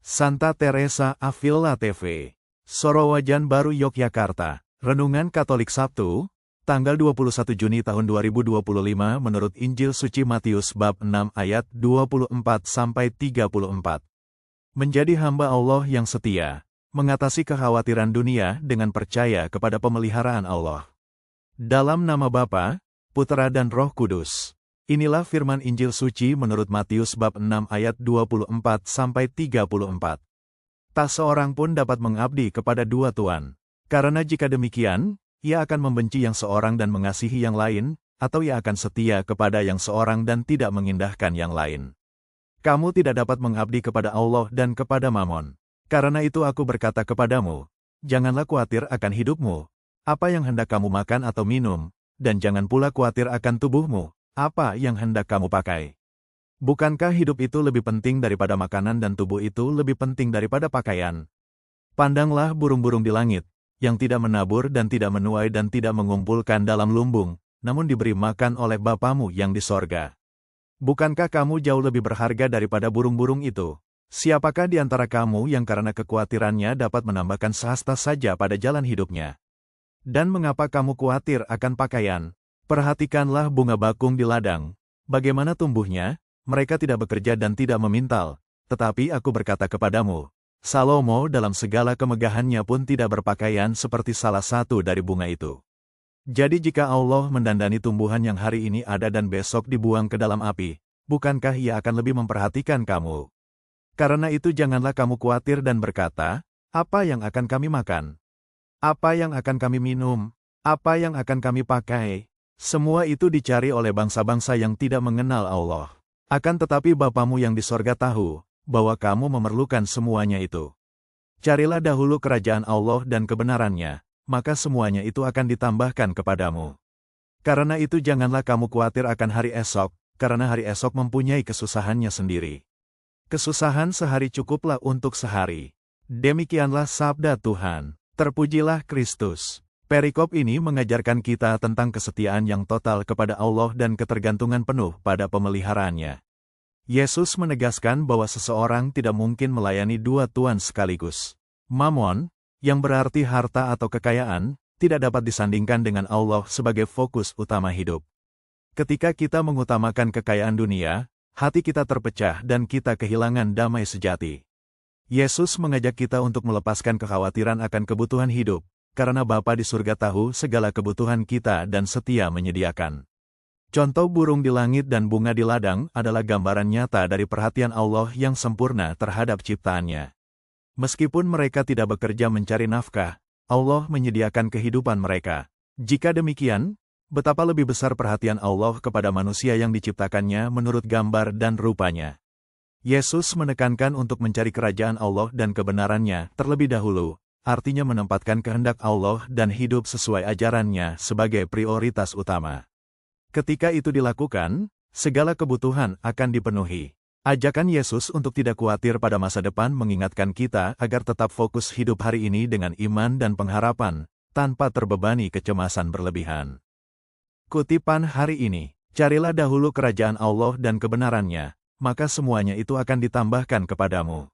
Santa Teresa Avila TV, Sorowajan Baru Yogyakarta, Renungan Katolik Sabtu, tanggal 21 Juni tahun 2025 menurut Injil Suci Matius bab 6 ayat 24-34. Menjadi hamba Allah yang setia, mengatasi kekhawatiran dunia dengan percaya kepada pemeliharaan Allah. Dalam nama Bapa, Putera dan Roh Kudus. Inilah firman Injil Suci menurut Matius bab 6 ayat 24-34. Tak seorang pun dapat mengabdi kepada dua tuan. Karena jika demikian, ia akan membenci yang seorang dan mengasihi yang lain, atau ia akan setia kepada yang seorang dan tidak mengindahkan yang lain. Kamu tidak dapat mengabdi kepada Allah dan kepada Mamon. Karena itu aku berkata kepadamu, janganlah khawatir akan hidupmu, apa yang hendak kamu makan atau minum, dan jangan pula khawatir akan tubuhmu, apa yang hendak kamu pakai. Bukankah hidup itu lebih penting daripada makanan dan tubuh itu lebih penting daripada pakaian? Pandanglah burung-burung di langit, yang tidak menabur dan tidak menuai dan tidak mengumpulkan dalam lumbung, namun diberi makan oleh Bapamu yang di sorga. Bukankah kamu jauh lebih berharga daripada burung-burung itu? Siapakah di antara kamu yang karena kekhawatirannya dapat menambahkan sehasta saja pada jalan hidupnya? Dan mengapa kamu khawatir akan pakaian? Perhatikanlah bunga bakung di ladang. Bagaimana tumbuhnya? Mereka tidak bekerja dan tidak memintal. Tetapi aku berkata kepadamu, Salomo dalam segala kemegahannya pun tidak berpakaian seperti salah satu dari bunga itu. Jadi jika Allah mendandani tumbuhan yang hari ini ada dan besok dibuang ke dalam api, bukankah Ia akan lebih memperhatikan kamu? Karena itu janganlah kamu khawatir dan berkata, apa yang akan kami makan? Apa yang akan kami minum? Apa yang akan kami pakai? Semua itu dicari oleh bangsa-bangsa yang tidak mengenal Allah. Akan tetapi Bapamu yang di sorga tahu, bahwa kamu memerlukan semuanya itu. Carilah dahulu kerajaan Allah dan kebenarannya, maka semuanya itu akan ditambahkan kepadamu. Karena itu janganlah kamu khawatir akan hari esok, karena hari esok mempunyai kesusahannya sendiri. Kesusahan sehari cukuplah untuk sehari. Demikianlah sabda Tuhan. Terpujilah Kristus. Perikop ini mengajarkan kita tentang kesetiaan yang total kepada Allah dan ketergantungan penuh pada pemeliharaannya. Yesus menegaskan bahwa seseorang tidak mungkin melayani dua tuan sekaligus. Mamon, yang berarti harta atau kekayaan, tidak dapat disandingkan dengan Allah sebagai fokus utama hidup. Ketika kita mengutamakan kekayaan dunia, hati kita terpecah dan kita kehilangan damai sejati. Yesus mengajak kita untuk melepaskan kekhawatiran akan kebutuhan hidup, karena Bapa di surga tahu segala kebutuhan kita dan setia menyediakan. Contoh burung di langit dan bunga di ladang adalah gambaran nyata dari perhatian Allah yang sempurna terhadap ciptaannya. Meskipun mereka tidak bekerja mencari nafkah, Allah menyediakan kehidupan mereka. Jika demikian, betapa lebih besar perhatian Allah kepada manusia yang diciptakannya menurut gambar dan rupanya. Yesus menekankan untuk mencari kerajaan Allah dan kebenarannya terlebih dahulu, artinya menempatkan kehendak Allah dan hidup sesuai ajarannya sebagai prioritas utama. Ketika itu dilakukan, segala kebutuhan akan dipenuhi. Ajakan Yesus untuk tidak khawatir pada masa depan mengingatkan kita agar tetap fokus hidup hari ini dengan iman dan pengharapan, tanpa terbebani kecemasan berlebihan. Kutipan hari ini, carilah dahulu kerajaan Allah dan kebenarannya, maka semuanya itu akan ditambahkan kepadamu.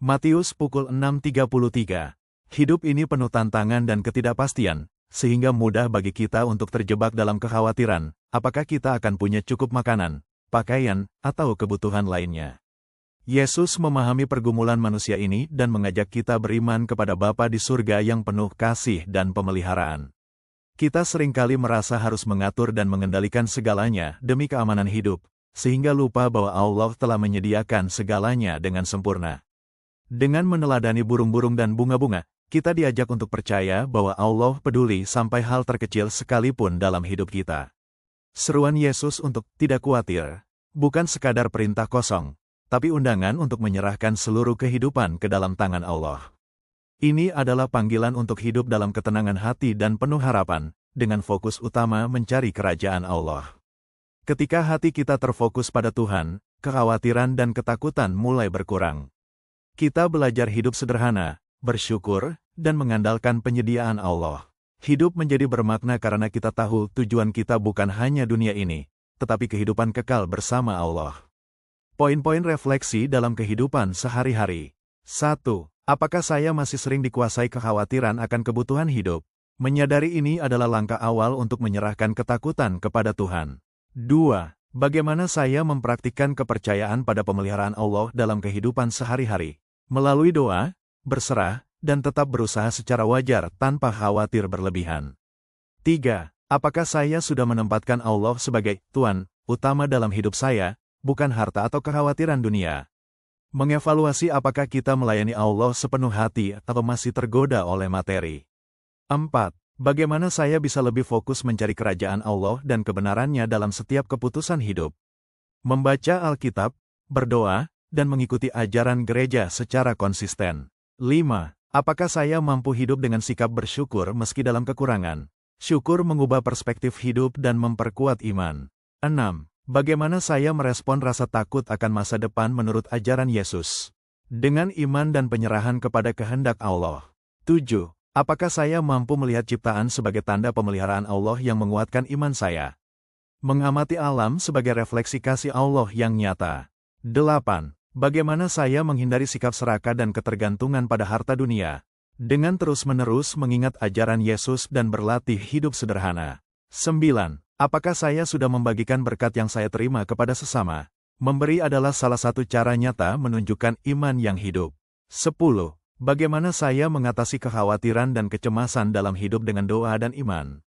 Matius pukul 6.33. Hidup ini penuh tantangan dan ketidakpastian, sehingga mudah bagi kita untuk terjebak dalam kekhawatiran, apakah kita akan punya cukup makanan, pakaian, atau kebutuhan lainnya. Yesus memahami pergumulan manusia ini dan mengajak kita beriman kepada Bapa di surga yang penuh kasih dan pemeliharaan. Kita seringkali merasa harus mengatur dan mengendalikan segalanya demi keamanan hidup, sehingga lupa bahwa Allah telah menyediakan segalanya dengan sempurna. Dengan meneladani burung-burung dan bunga-bunga, kita diajak untuk percaya bahwa Allah peduli sampai hal terkecil sekalipun dalam hidup kita. Seruan Yesus untuk tidak khawatir, bukan sekadar perintah kosong, tapi undangan untuk menyerahkan seluruh kehidupan ke dalam tangan Allah. Ini adalah panggilan untuk hidup dalam ketenangan hati dan penuh harapan, dengan fokus utama mencari kerajaan Allah. Ketika hati kita terfokus pada Tuhan, kekhawatiran dan ketakutan mulai berkurang. Kita belajar hidup sederhana, bersyukur, dan mengandalkan penyediaan Allah. Hidup menjadi bermakna karena kita tahu tujuan kita bukan hanya dunia ini, tetapi kehidupan kekal bersama Allah. Poin-poin refleksi dalam kehidupan sehari-hari. 1. Apakah saya masih sering dikuasai kekhawatiran akan kebutuhan hidup? Menyadari ini adalah langkah awal untuk menyerahkan ketakutan kepada Tuhan. 2. Bagaimana saya mempraktikkan kepercayaan pada pemeliharaan Allah dalam kehidupan sehari-hari? Melalui doa, berserah, dan tetap berusaha secara wajar tanpa khawatir berlebihan. 3. Apakah saya sudah menempatkan Allah sebagai Tuan utama dalam hidup saya, bukan harta atau kekhawatiran dunia? Mengevaluasi apakah kita melayani Allah sepenuh hati atau masih tergoda oleh materi. 4. Bagaimana saya bisa lebih fokus mencari kerajaan Allah dan kebenarannya dalam setiap keputusan hidup? Membaca Alkitab, berdoa, dan mengikuti ajaran gereja secara konsisten. 5. Apakah saya mampu hidup dengan sikap bersyukur meski dalam kekurangan? Syukur mengubah perspektif hidup dan memperkuat iman. 6. Bagaimana saya merespon rasa takut akan masa depan menurut ajaran Yesus? Dengan iman dan penyerahan kepada kehendak Allah. 7. Apakah saya mampu melihat ciptaan sebagai tanda pemeliharaan Allah yang menguatkan iman saya? Mengamati alam sebagai refleksi kasih Allah yang nyata. 8. Bagaimana saya menghindari sikap serakah dan ketergantungan pada harta dunia? Dengan terus-menerus mengingat ajaran Yesus dan berlatih hidup sederhana. 9. Apakah saya sudah membagikan berkat yang saya terima kepada sesama? Memberi adalah salah satu cara nyata menunjukkan iman yang hidup. 10. Bagaimana saya mengatasi kekhawatiran dan kecemasan dalam hidup dengan doa dan iman?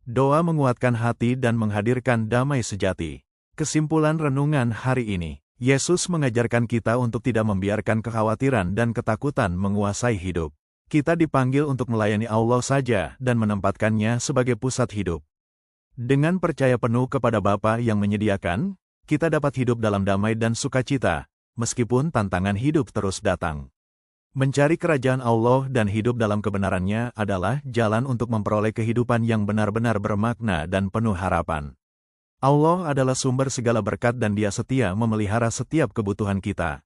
Doa menguatkan hati dan menghadirkan damai sejati. Kesimpulan renungan hari ini, Yesus mengajarkan kita untuk tidak membiarkan kekhawatiran dan ketakutan menguasai hidup. Kita dipanggil untuk melayani Allah saja dan menempatkannya sebagai pusat hidup. Dengan percaya penuh kepada Bapa yang menyediakan, kita dapat hidup dalam damai dan sukacita, meskipun tantangan hidup terus datang. Mencari kerajaan Allah dan hidup dalam kebenarannya adalah jalan untuk memperoleh kehidupan yang benar-benar bermakna dan penuh harapan. Allah adalah sumber segala berkat dan Dia setia memelihara setiap kebutuhan kita.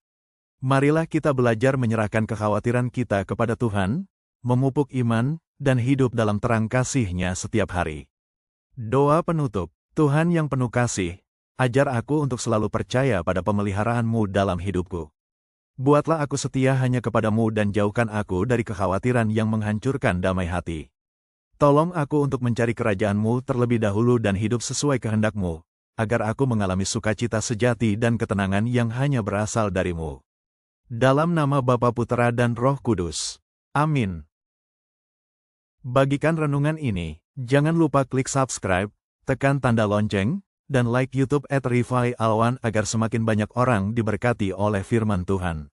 Marilah kita belajar menyerahkan kekhawatiran kita kepada Tuhan, memupuk iman, dan hidup dalam terang kasih-Nya setiap hari. Doa penutup, Tuhan yang penuh kasih, ajar aku untuk selalu percaya pada pemeliharaan-Mu dalam hidupku. Buatlah aku setia hanya kepadamu dan jauhkan aku dari kekhawatiran yang menghancurkan damai hati. Tolong aku untuk mencari kerajaan-Mu terlebih dahulu dan hidup sesuai kehendak-Mu, agar aku mengalami sukacita sejati dan ketenangan yang hanya berasal dari-Mu. Dalam nama Bapa, Putera, dan Roh Kudus. Amin. Bagikan renungan ini, jangan lupa klik subscribe, tekan tanda lonceng, dan like YouTube @Rifai_Alwan agar semakin banyak orang diberkati oleh firman Tuhan.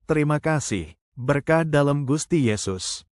Terima kasih, berkah dalam Gusti Yesus.